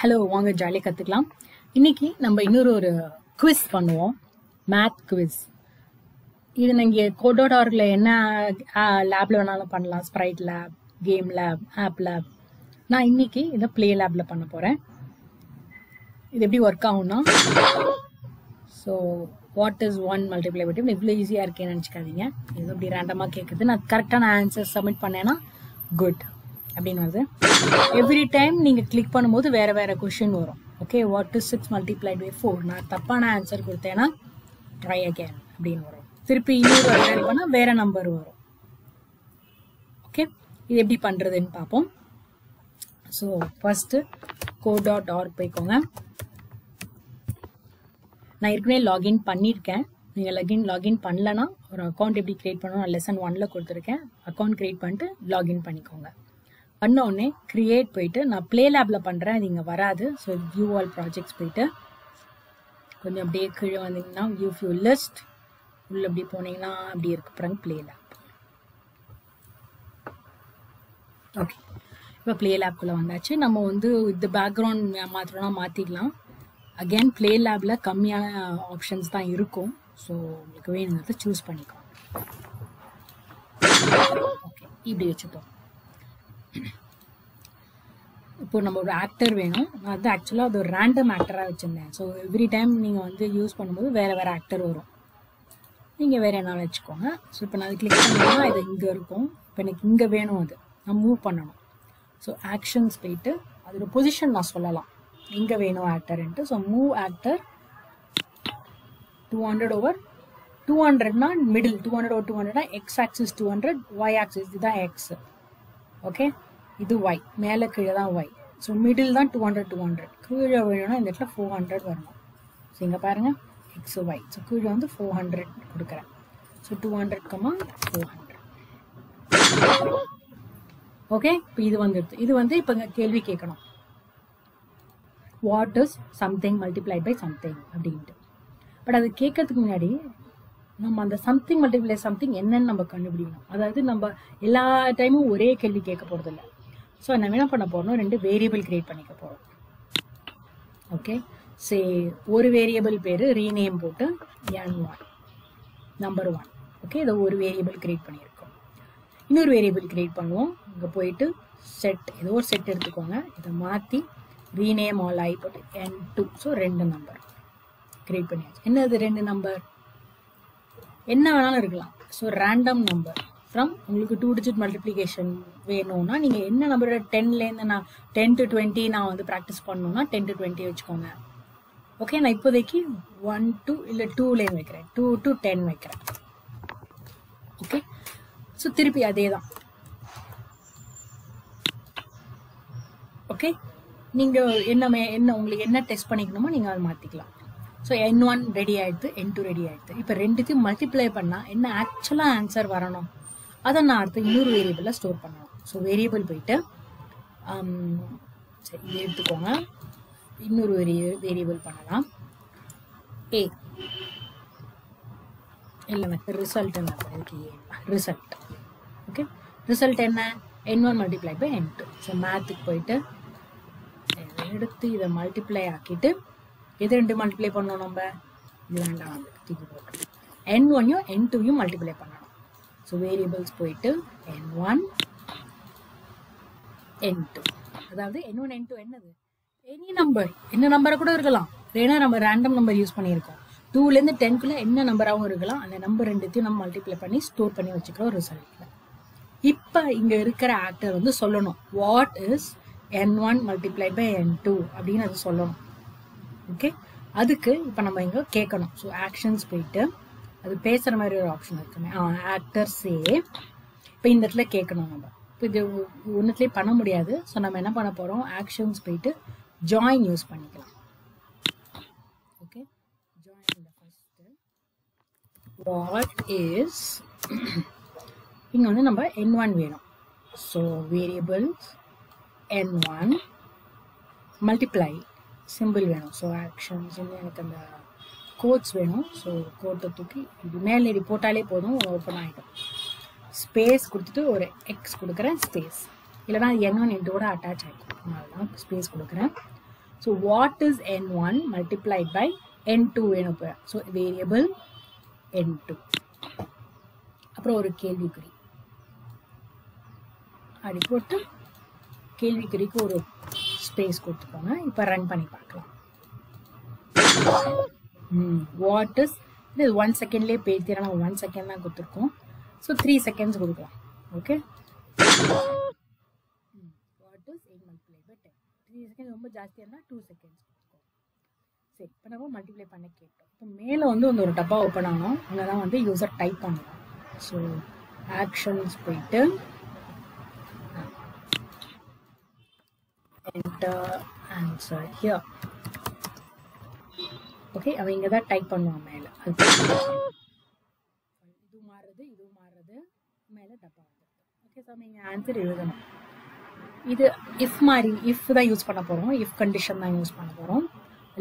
Hello, வாங்க ஜாலியாக கற்றுக்கலாம். இன்னைக்கு நம்ம இன்னொரு குவிஸ் பண்ணுவோம், மேத் குவிஸ். இது நீங்கள் கோடோடார்ல என்ன லேப்ல வேணாலும் பண்ணலாம், sprite lab, game lab, app lab. நான் இன்னைக்கு இதை ப்ளே லேப்ல பண்ண போகிறேன். இது எப்படி ஒர்க் ஆகும்னா, so what is 1 multiply by 2 இவ்வளோ ஈஸியாக இருக்கேன்னு நினச்சிக்காதீங்க. இது அப்படி ரேண்டமாக கேட்குது. நான் கரெக்டான ஆன்சர் சப்மிட் பண்ணேன்னா குட் அப்படின்னு வருது. எவ்ரி டைம் நீங்கள் கிளிக் பண்ணும்போது வேறு வேறு கொஷின் வரும். Okay, what is 6 multiplied by 4? நான் தப்பான ஆன்சர் கொடுத்தேன்னா ட்ரை அகேன் அப்படின்னு வரும். திருப்பி இன்னொரு ட்ரை பண்ணால் வேறு நம்பர் வரும். ஓகே, இது எப்படி பண்ணுறதுன்னு பார்ப்போம். ஸோ ஃபஸ்ட்டு code.org போய்க்கோங்க. நான் ஏற்கனவே லாகின் பண்ணியிருக்கேன். நீங்கள் லாகின் பண்ணலன்னா ஒரு அக்கௌண்ட் எப்படி க்ரியேட் பண்ணணும் லெசன் 1ல் கொடுத்துருக்கேன். அக்கௌண்ட் க்ரியேட் பண்ணிட்டு லாகின் பண்ணிக்கோங்க. பண்ணோடனே க்ரியேட் போயிட்டு நான் ப்ளே லேபில் பண்ணுறேன், அது இங்கே வராது. ஸோ வியூ ஆல் ப்ராஜெக்ட்ஸ் போயிட்டு கொஞ்சம் அப்படியே கீழே வந்தீங்கன்னா வியூ ஃபியூ லிஸ்ட் உள்ள அப்படி போனீங்கன்னா அப்படி இருக்கு பாருங்க ப்ளே லேப். ஓகே, இப்போ ப்ளே லேப்குள்ளே வந்தாச்சு. நம்ம இந்த பேக்ரவுண்ட் மாத்திரம்னா மாற்றிக்கலாம். அகேன் ப்ளே லேபில் கம்மியான ஆப்ஷன்ஸ் தான் இருக்கும். ஸோ உங்களுக்கு வேணுங்கிறத சூஸ் பண்ணிக்கோங்க. ஓகே, இப்படி வச்சுப்போம். இப்போ நம்ம ஒரு ஆக்டர் வேணும். நான் ஆக்சுவலாக அது ஒரு ரேண்டம் ஆக்டராக வச்சுருந்தேன். ஸோ எவ்ரி டைம் நீங்கள் யூஸ் பண்ணும்போது வேறு வேறு ஆக்டர் வரும். நீங்கள் வேறு என்ன வச்சுக்கோங்க. ஸோ இப்போ நான் அது கிளிக் பண்ணோம்னா இது இங்கே இருக்கும். இப்போ எனக்கு இங்கே வேணும், அது நான் மூவ் பண்ணணும். ஸோ ஆக்ஷன்ஸ் போயிட்டு அதோட பொசிஷன் நான் சொல்லலாம் எங்கே வேணும் ஆக்டர்ன்ட்டு. ஸோ மூவ் ஆக்டர் 200/200னா மிடில், 200/200னா எக்ஸ் ஆக்சிஸ் 200, ஒய் ஆக்சிஸ் இதுதான் எக்ஸ். ஓகே, இது ஒய், மேலே கீழே தான் ஒய். ஸோ மிடில் தான் 200/200. கீழே வேணும்னா இந்த இடத்துல 400 வரணும். ஸோ இங்கே பாருங்கள் எக்ஸ் ஒய். ஸோ கீழே 400 கொடுக்குறேன். ஸோ 200,400. ஓகே, இப்போ இது வந்துடுது. இது இப்போ கேள்வி கேட்கணும், what is something multiplied by something அப்படின்ட்டு. பட் அது கேட்கறதுக்கு முன்னாடி நம்ம அந்த சம்திங் மல்டிப்ளை சம்திங் என்னன்னு நம்ம கண்டுபிடிக்கணும். அதாவது நம்ம எல்லா டைமும் ஒரே கேள்வி கேட்க போகிறது இல்லை. ஸோ நம்ம என்ன பண்ண போகிறோம், 2 வேரியபிள் கிரியேட் பண்ணிக்க போகிறோம். ஓகே, ஒரு வேரியபிள் பேர் ரீநேம் போட்டு n1 நம்பர் 1. ஓகே, இதை ஒரு வேரியபிள் கிரியேட் பண்ணியிருக்கோம். இன்னொரு வேரியபிள் கிரியேட் பண்ணுவோம். இங்கே போயிட்டு செட், ஏதோ ஒரு செட் எடுத்துக்கோங்க. இதை மாற்றி ரீநேம் ஆல் ஐ போட்டு n2. ஸோ 2 நம்பர் கிரியேட் பண்ணியாச்சு. என்னது 2 நம்பர்? என்ன வேணாலும் இருக்கலாம். ஸோ ரேண்டம் நம்பர் ஃப்ரம் உங்களுக்கு 2 டிஜிட் மல்டிப்ளிகேஷன் வேணும்னா நீங்கள் என்ன நம்பரோட 10லேருந்து நான் 10 to 20 நான் ப்ராக்டிஸ் பண்ணணும்னா 10 to 20 வச்சுக்கோங்க. ஓகே, நான் இப்போதைக்கு 1 to இல்லை 2லேருந்து வைக்கிறேன், 2 to 10 வைக்கிறேன். ஓகே, ஸோ திருப்பி அதே தான். ஓகே, நீங்கள் உங்களுக்கு என்ன டெஸ்ட் பண்ணிக்கணுமோ நீங்கள் அதை மாற்றிக்கலாம். ஸோ n1 ரெடி ஆகிடுது, n2 ரெடி ஆகிடுது. இப்போ ரெண்டுத்தையும் மல்டிப்ளை பண்ணால் என்ன ஆக்சுவலாக ஆன்சர் வரணும், அதை நான் அடுத்து இன்னொரு வேரியபிளில் ஸ்டோர் பண்ணணும். ஸோ வேரியபிள் போயிட்டு சரி இது எடுத்துக்கோங்க. இன்னொரு வேரியபிள் பண்ணலாம். ஏ இல்லை ரிசல்ட் என்ன இருக்கு, ரிசல்ட். ஓகே, ரிசல்ட் என்ன, n1 multiply by n2. So மேத்துக்கு போயிட்டு எடுத்து இதை மல்டிப்ளை ஆக்கிட்டு எது 2 மல்டிப்ளை பண்ணணும், நம்ம இது வேண்டாம் தூக்கி போட்டு n1யும் n2யும் மல்டிப்ளை பண்ணணும். ஸோ வேரியபிள்ஸ் போயிட்டு n1 n2. அதாவது n1 n2 என்னது, எனி நம்பர், என்ன நம்பரை கூட இருக்கலாம். ஏன்னா நம்ம ரேண்டம் நம்பர் யூஸ் பண்ணியிருக்கோம். 2லேருந்து 10க்குள்ள என்ன நம்பராகவும் இருக்கலாம். அந்த நம்பர் ரெண்டுத்தையும் நம்ம மல்டிப்ளை பண்ணி ஸ்டோர் பண்ணி வச்சுக்கிறோம் ரிசல்ட்ல. இப்போ இங்கே இருக்கிற ஆக்டர் சொல்லணும், what is n1 multiplied by n2 அப்படின்னு அது சொல்லணும். ஓகே, அதுக்கு இப்போ நம்ம இங்கே கேட்கணும். ஸோ ஆக்ஷன்ஸ் போயிட்டு அது பேசுகிற மாதிரி ஒரு ஆப்ஷன் இருக்குமே, ஆக்டர் சே. இப்போ இந்த இடத்துல கேட்கணும் நம்ம. இப்போ இது ஒன்றுத்துலேயே பண்ண முடியாது. ஸோ நம்ம என்ன பண்ண போகிறோம், ஆக்ஷன்ஸ் போயிட்டு ஜாயின் யூஸ் பண்ணிக்கலாம். Okay, join first what is இங்கே நம்ம n1 வேணும். So variables n1 multiply simple வேணும். ஸோ ஆக்ஷன்ஸ் எனக்கு அந்த கோட்ஸ் வேணும். ஸோ கோட்டை தூக்கி இது மேலே இப்படி போட்டாலே போதும், ஓப்பன் ஆகிடும். ஸ்பேஸ் கொடுத்துட்டு ஒரு எக்ஸ் கொடுக்குறேன் ஸ்பேஸ், இல்லைனா n1 n2 அட்டாச் ஆகிடும். அதனால தான் ஸ்பேஸ் கொடுக்குறேன். So what is n1 multiplied by n2 வேணும். So variable n2. அப்புறம் ஒரு கேள்விக்குறி அப்படி போட்டு கேள்விக்குறிக்கு ஒரு ஸ்பேஸ் கொடுத்துக்கோங்க. இப்போ ரன் பண்ணி பார்க்கலாம். வாட் இஸ் இது 1 செகண்ட்லேயே பேசி நம்ம 1 செகண்ட் தான் கொடுத்துருக்கோம். ஸோ 3 செகண்ட்ஸ் கொடுக்கலாம். Okay, what is 8 multiply by 10. 3 second ரொம்ப ஜாஸ்தியாக இருந்தால் 2 செகண்ட்ஸ் கொடுத்துக்கோம். சரி, இப்போ நம்ம மல்டிப்ளை பண்ண கேட்டோம். இப்போ மேலே வந்து ஒரு டப்பா ஓப்பன் ஆகணும். அங்கே தான் வந்து யூசர் டைப் பண்ணணும். ஸோ ஆக்ஷன்ஸ் போயிட்டு enter answer here. ஓகே, அவன் இங்கே தான் டைப் பண்ணுவான் மேலே. இது மாறுறது மேலே டப்பா வந்துடுது. ஓகே, ஸோ நீங்கள் ஆன்சர் எழுதணும். இது இஃப் மாதிரி இஃப் தான் யூஸ் பண்ண போகிறோம். இஃப் கண்டிஷன் தான் யூஸ் பண்ண போகிறோம்.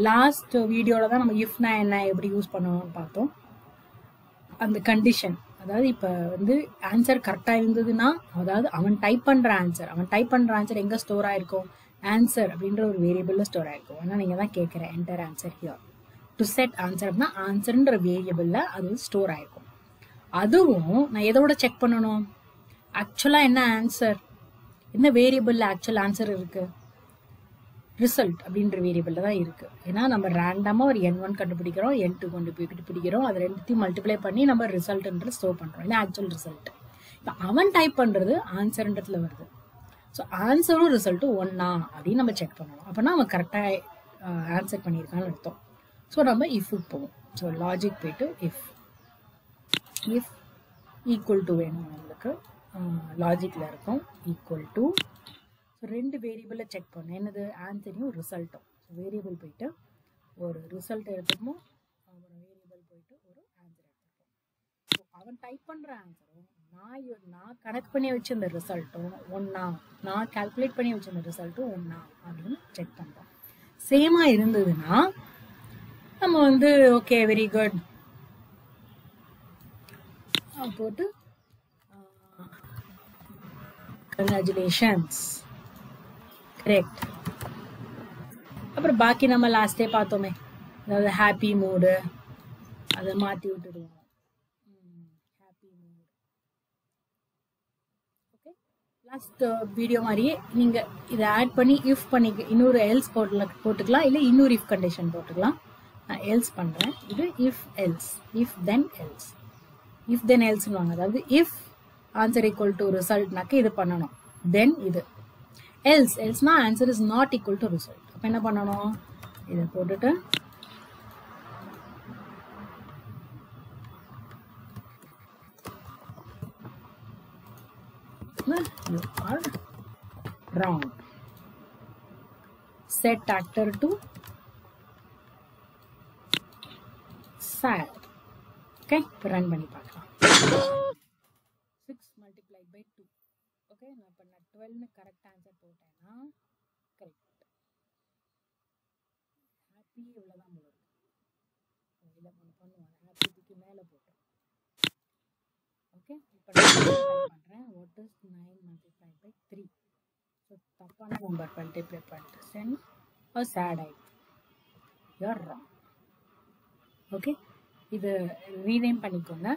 லாஸ்ட் வீடியோவில் தான் நம்ம இஃப்னா என்ன எப்படி யூஸ் பண்ணணும்னு பார்த்தோம். அந்த கண்டிஷன், அதாவது இப்போ வந்து ஆன்சர் கரெக்டாக இருந்ததுன்னா, அதாவது அவன் டைப் பண்ணுற ஆன்சர் எங்கே ஸ்டோர் ஆயிருக்கும்? ஆன்சர் அப்படின்ற ஒரு வேரியபிளில் ஸ்டோர் ஆயிருக்கும். ஆனால் நீங்கள் தான் கேட்குறேன் enter answer here. To set answer அப்படின்னா ஆன்சர்ன்ற வேரியபிளில் அது ஸ்டோர் ஆயிருக்கும். அதுவும் நான் எதோட செக் பண்ணணும்? ஆக்சுவலாக என்ன ஆன்சர், என்ன வேரியபிளில் ஆக்சுவல் ஆன்சர் இருக்கு? ரிசல்ட் அப்படின்ற வேரியபிளில் தான் இருக்கு. ஏன்னா நம்ம ரேண்டமாக ஒரு n1 கண்டுபிடிக்கிறோம், n2 கண்டுபிடிக்கிறோம். அது ரெண்டுத்தையும் மல்டிப்ளை பண்ணி நம்ம ரிசல்ட்ன்ற ஸ்டோர் பண்ணுறோம். ஏன்னா ஆக்சுவல் ரிசல்ட். இப்போ அவன் டைப் பண்ணுறது ஆன்சர்ன்றதுல வருது. ஸோ ஆன்சரும் ரிசல்ட்டும் ஒன்னா அப்படின்னு நம்ம செக் பண்ணணும். அப்படின்னா அவன் கரெக்டாக ஆன்சர் பண்ணியிருக்கான்னு அர்த்தம். ஸோ நம்ம இஃப்க்கு போவோம். ஸோ லாஜிக் போயிட்டு இஃப் ஈக்குவல் டு வேணும் நம்மளுக்கு. லாஜிக்கில் இருக்கும் ஈக்குவல் டு. ஸோ 2 வேரியபிளை செக் பண்ணணும். என்னது? ஆன்சரையும் ரிசல்ட்டும். ஸோ வேரியபிள் போயிட்டு ஒரு ரிசல்ட் எடுத்துக்கணும், ஒரு வேரியபிள் போயிட்டு ஒரு ஆன்சர் எடுத்துக்கணும். ஸோ அவன் டைப் பண்ணுற ஆன்சரும் நான் கனெக்ட் பண்ணி வச்சிருந்த ரிசல்ட்டும் ஒன்னா, நான் கால்குலேட் பண்ணி வச்சிருந்த ரிசல்ட்டும் ஒன்னா அப்படின்னு செக் பண்ணுறோம். சேமாக இருந்ததுன்னா நம்ம வந்து ஓகே வெரி குட் போட்டு கங்க்ராச்சுலேஷன்ஸ் கரெக்ட். அப்புறம் பாக்கி நம்ம லாஸ்டே பார்த்தோமே, அதாவது ஹாப்பி மூடு அதை மாற்றி விட்டுடுவோம். லாஸ்ட் வீடியோ மாதிரியே நீங்கள் இதை ஆட் பண்ணி இஃப் பண்ணி இன்னொரு எல்ஸ் போட்டுக்கலாம், இல்லை இன்னொரு இஃப் கண்டிஷன் போட்டுக்கலாம். நான் எல்ஸ் பண்ணுறேன். இது if else, if then else, if then எல்ஸ்னுவாங்க. அதாவது இஃப் ஆன்சர் ஈக்குவல் டு ரிசல்ட்னாக்க இது பண்ணணும், தென் இது. எல்ஸ்னா answer is not equal to result. அப்போ என்ன பண்ணணும்? இதை போட்டுட்டு you are wrong. Set actor to sad. Okay, run பண்ணி பார்க்கலாம். 6 multiplied by 2. Okay, நான் இப்ப 12 னு கரெக்ட் ஆன்சர் போட்டேன்னா கரெக்ட். ஹாப்பி இவ்வளவுதான் போடுது. இத பண்ணுவாங்க. ஹாப்பிக்கு மேல போட்டோம். ஓகே, இப்போ நான் பண்றேன். What is 9 multiplied by 3? So தப்பான நம்பர் மல்டிப்ளை பண்ணிட்டு சென் ஒரு சேட் ஆயிடுது. You are wrong. ஓகே, இது ரீநேம் பண்ணிக்கோங்க.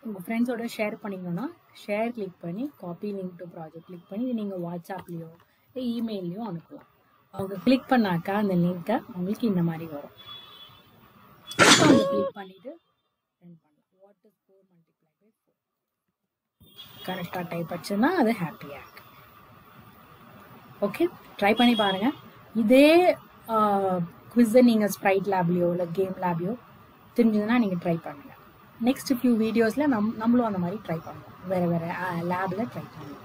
உங்கள் ஃப்ரெண்ட்ஸோட ஷேர் பண்ணிக்கணும்னா ஷேர் கிளிக் பண்ணி copy link to project click பண்ணி நீங்கள் வாட்ஸ்அப்லேயோ இல்லை இமெயிலையோ அனுப்பலாம். அவங்க கிளிக் பண்ணாக்கா அந்த லிங்க்கை உங்களுக்கு இந்த மாதிரி வரும். அவங்க கிளிக் பண்ணிவிட்டு சென்ட் பண்ணலாம். What is 4 multiplied by 4? கரெக்டாக டைப் ஆச்சுன்னா அது ஹாப்பி ஆக். ஓகே, ட்ரை பண்ணி பாருங்கள். இதே குவிஸை நீங்கள் ஸ்ப்ரைட் லேப்லையோ இல்லை கேம் லேப்லையோ தெரிஞ்சதுன்னா நீங்கள் ட்ரை பண்ணுங்கள். நெக்ஸ்ட் ஃபியூ வீடியோஸில் நம்மளும் அந்த மாதிரி ட்ரை பண்ணுவோம். வேறு வேறு லேபில் ட்ரை பண்ணுவோம்.